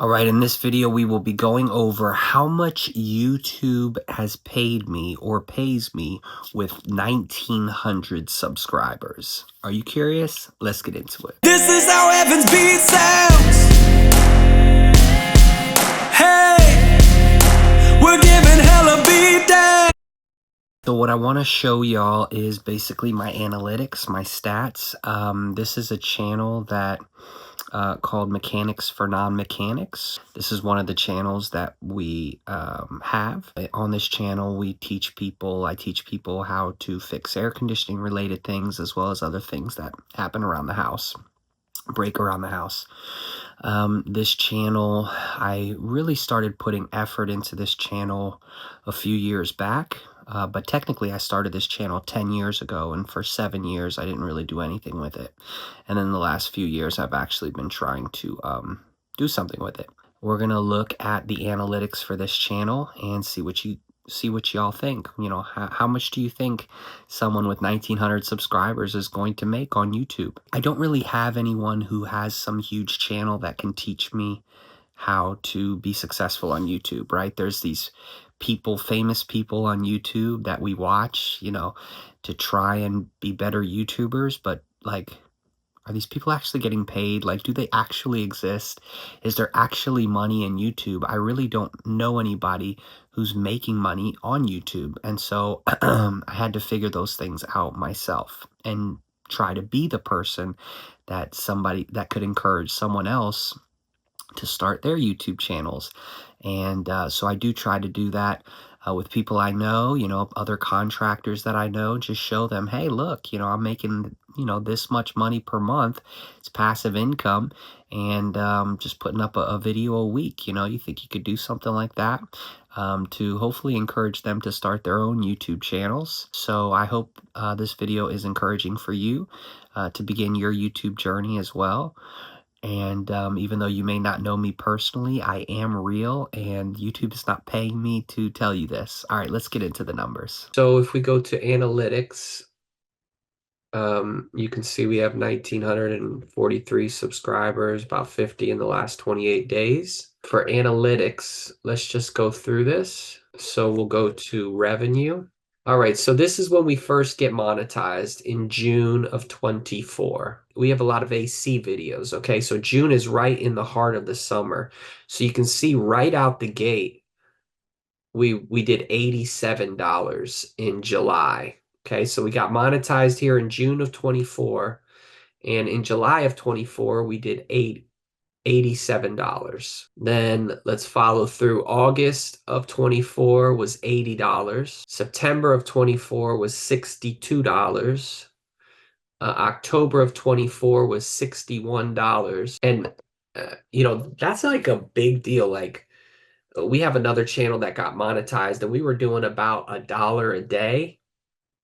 All right, in this video, we will be going over how much YouTube has paid me or pays me with 1,900 subscribers. Are you curious? Let's get into it. This is how heaven's beat sounds. Hey, we're giving hell a beat down. So what I want to show y'all is basically my analytics, my stats. This is a channel that called Mechanics for Non-Mechanics. This is one of the channels that we have. On this channel, I teach people how to fix air conditioning related things as well as other things that happen around the house, break around the house. This channel, I really started putting effort into this channel a few years back. But technically I started this channel 10 years ago, and for 7 years I didn't really do anything with it. And in the last few years I've actually been trying to do something with it. We're gonna look at the analytics for this channel and see what y'all think. You know, how much do you think someone with 1,900 subscribers is going to make on YouTube? I don't really have anyone who has some huge channel that can teach me how to be successful on YouTube, right? There's these people, famous people on YouTube that we watch, you know, to try and be better YouTubers, but like, are these people actually getting paid? Like, do they actually exist? Is there actually money in YouTube? I really don't know anybody who's making money on YouTube. And so I had to figure those things out myself and try to be the person that could encourage someone else to start their YouTube channels. And so I do try to do that with people I know, you know, other contractors that I know, just show them, hey, look, you know, I'm making, you know, this much money per month. It's passive income, and just putting up a video a week. You know, you think you could do something like that to hopefully encourage them to start their own YouTube channels. So I hope this video is encouraging for you to begin your YouTube journey as well. And even though you may not know me personally, I am real, and YouTube is not paying me to tell you this. All right, let's get into the numbers. So if we go to analytics, you can see we have 1,943 subscribers, about 50 in the last 28 days. For analytics, let's just go through this. So we'll go to revenue. All right, so this is when we first get monetized in June of 24. We have a lot of AC videos, okay? So June is right in the heart of the summer. So you can see right out the gate, we did $87 in July. Okay, so we got monetized here in June of 24, and in July of 24, we did $87. Then let's follow through. August of 24 was $80. September of 24 was $62. October of 24 was $61. And, you know, that's like a big deal. Like, we have another channel that got monetized, and we were doing about $1 a day.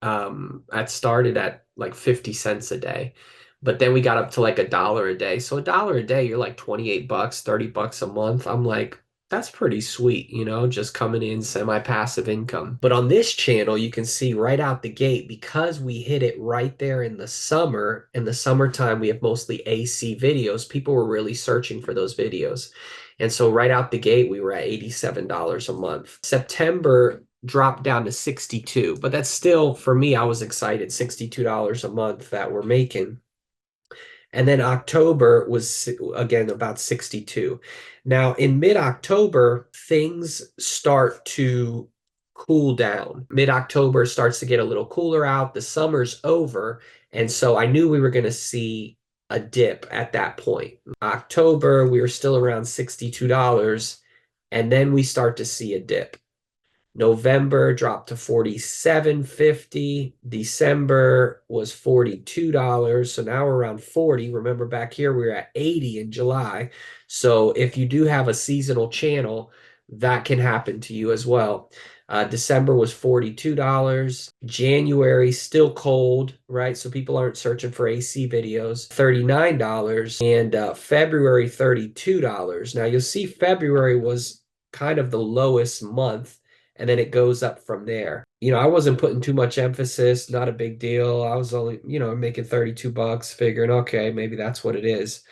That started at like 50 cents a day, but then we got up to like $1 a day. So $1 a day, you're like 28 bucks, 30 bucks a month. I'm like, that's pretty sweet, you know, just coming in semi-passive income. But on this channel, you can see right out the gate, because we hit it right there in the summer. In the summertime, we have mostly AC videos. People were really searching for those videos. And so right out the gate, we were at $87 a month. September dropped down to 62, but that's still, for me, I was excited, $62 a month that we're making. And then October was, again, about 62. Now, in mid-October, things start to cool down. Mid-October starts to get a little cooler out. The summer's over. And so I knew we were going to see a dip at that point. October, we were still around $62, and then we start to see a dip. November dropped to $47.50. December was $42. So now we're around 40. Remember, back here we were at 80 in July. So if you do have a seasonal channel, that can happen to you as well. December was $42. January, still cold, right? So people aren't searching for AC videos. $39. And February, $32. Now you'll see February was kind of the lowest month, and then it goes up from there. You know, I wasn't putting too much emphasis, not a big deal. I was only, you know, making 32 bucks, figuring, okay, maybe that's what it is.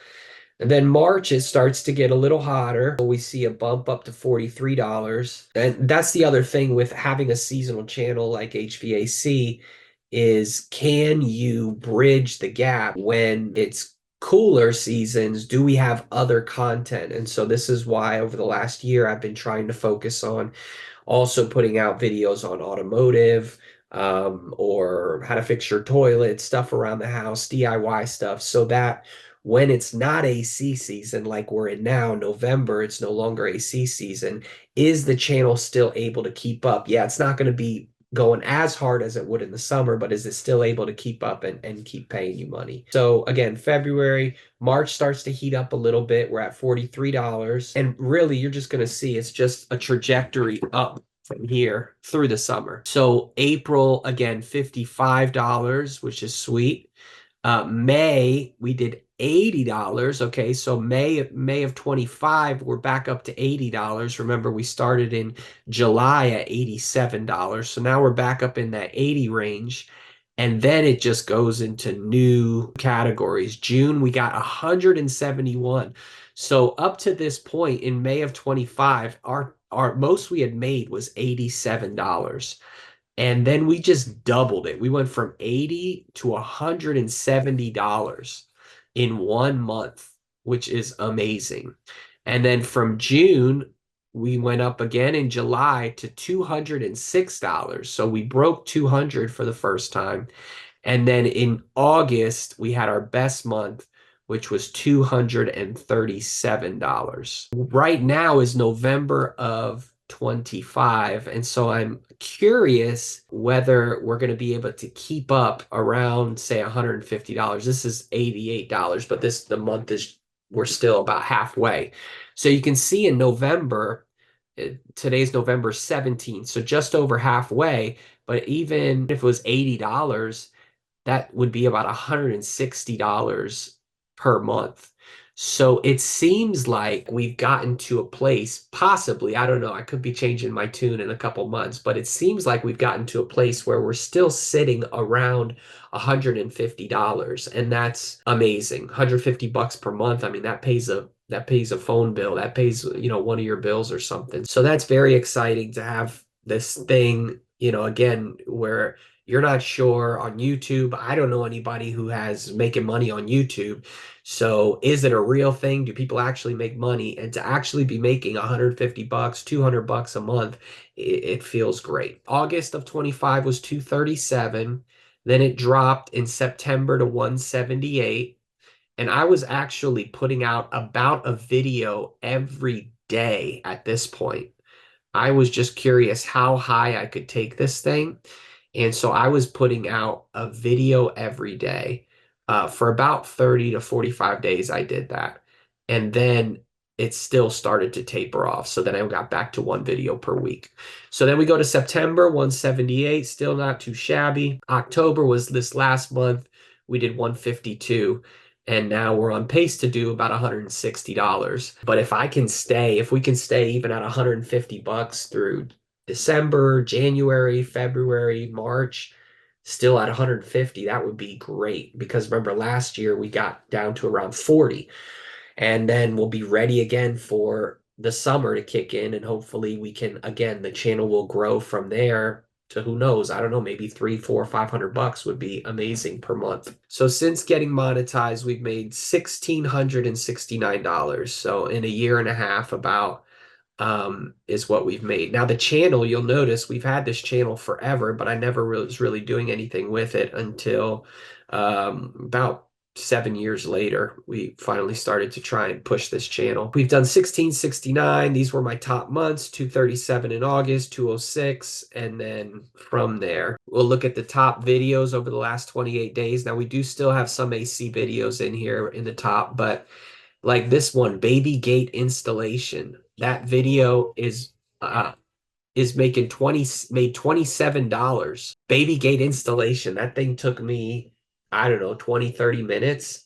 And then March, it starts to get a little hotter. We see a bump up to $43. And that's the other thing with having a seasonal channel like HVAC is can you bridge the gap when it's cooler seasons? Do we have other content? And so this is why over the last year, I've been trying to focus on also putting out videos on automotive, or how to fix your toilet, stuff around the house, DIY stuff, so that when it's not AC season like we're in now, November, it's no longer AC season, is the channel still able to keep up? Yeah, it's not going to be going as hard as it would in the summer, but is it still able to keep up and keep paying you money? So again, February, March starts to heat up a little bit. We're at $43. And really, you're just going to see it's just a trajectory up from here through the summer. So April, again, $55, which is sweet. May, we did $80. Okay, so May of 25, we're back up to $80. Remember, we started in July at $87. So now we're back up in that 80 range. And then it just goes into new categories. June, we got 171. So up to this point in May of 25, our most we had made was $87. And then we just doubled it. We went from 80 to $170 in 1 month, which is amazing. And then from June, we went up again in July to $206. So we broke 200 for the first time. And then in August, we had our best month, which was $237. Right now is November of 25. And so I'm curious whether we're going to be able to keep up around, say, $150. This is $88, but the month is, we're still about halfway. So you can see in November, today's November 17th, so just over halfway. But even if it was $80, that would be about $160 per month. So it seems like we've gotten to a place, possibly, I don't know, I could be changing my tune in a couple months, but it seems like we've gotten to a place where we're still sitting around $150, and that's amazing. $150 per month. I mean, that pays a phone bill, that pays, one of your bills or something. So that's very exciting to have this thing, again, where you're not sure on YouTube. I don't know anybody who has making money on YouTube. So is it a real thing? Do people actually make money? And to actually be making $150, $200 a month, it feels great. August of 25 was 237. Then it dropped in September to 178. And I was actually putting out about a video every day at this point. I was just curious how high I could take this thing. And so I was putting out a video every day. For about 30 to 45 days, I did that. And then it still started to taper off. So then I got back to one video per week. So then we go to September, 178, still not too shabby. October was this last month. We did 152. And now we're on pace to do about $160. But if we can stay even at $150 through December, January, February, March, still at 150, that would be great. Because remember, last year we got down to around 40. And then we'll be ready again for the summer to kick in. And hopefully the channel will grow from there to, who knows, I don't know, maybe 3, 4, $500 would be amazing per month. So since getting monetized, we've made $1,669. So in a year and a half, about is what we've made. Now the channel, you'll notice we've had this channel forever, but I never was really doing anything with it until about 7 years later, we finally started to try and push this channel. We've done 1669. These were my top months, 237 in August, 206. And then from there, we'll look at the top videos over the last 28 days. Now we do still have some AC videos in here in the top, but like this one, baby gate installation. That video is made $27. Baby gate installation. That thing took me, I don't know, 20, 30 minutes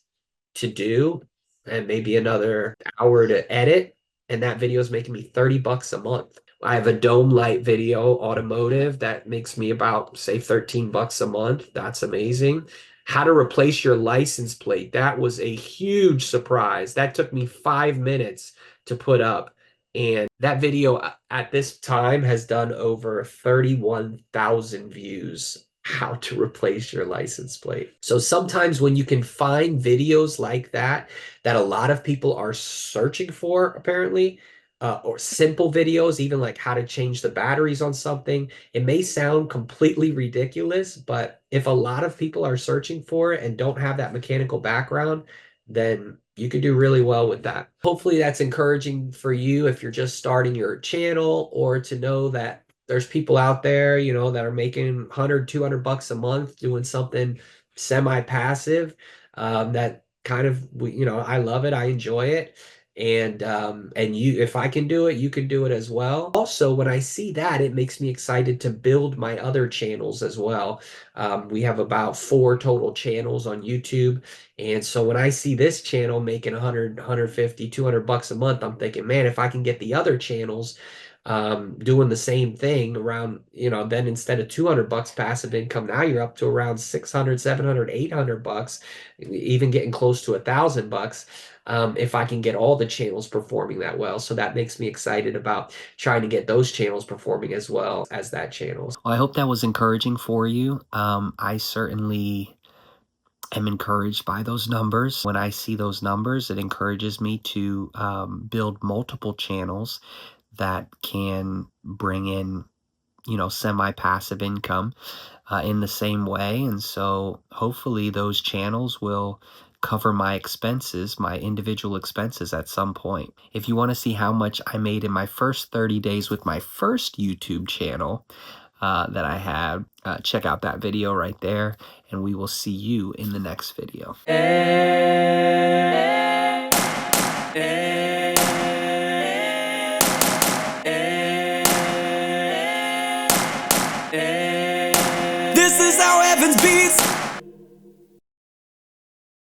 to do, and maybe another hour to edit. And that video is making me $30 a month. I have a dome light video, automotive, that makes me about, say, $13 a month. That's amazing. How to replace your license plate. That was a huge surprise. That took me 5 minutes to put up. And that video at this time has done over 31,000 views. How to replace your license plate. So sometimes when you can find videos like that a lot of people are searching for, apparently, or simple videos, even like how to change the batteries on something, it may sound completely ridiculous, but if a lot of people are searching for it and don't have that mechanical background, then you could do really well with that. Hopefully that's encouraging for you if you're just starting your channel, or to know that there's people out there, that are making 100, 200 bucks a month doing something semi-passive, that kind of, I love it. I enjoy it. And you, if I can do it, you can do it as well. Also, when I see that, it makes me excited to build my other channels as well. We have about 4 total channels on YouTube. And so when I see this channel making 100, 150, 200 bucks a month, I'm thinking, man, if I can get the other channels doing the same thing around, then instead of 200 bucks passive income, now you're up to around 600, 700, 800 bucks, even getting close to $1,000 bucks. If I can get all the channels performing that well. So that makes me excited about trying to get those channels performing as well as that channel. Well, I hope that was encouraging for you. I certainly am encouraged by those numbers. When I see those numbers, it encourages me to build multiple channels that can bring in, semi-passive income in the same way. And so hopefully those channels will cover my expenses, my individual expenses at some point. If you want to see how much I made in my first 30 days with my first YouTube channel that I had, check out that video right there, and we will see you in the next video. This is how Evans beats.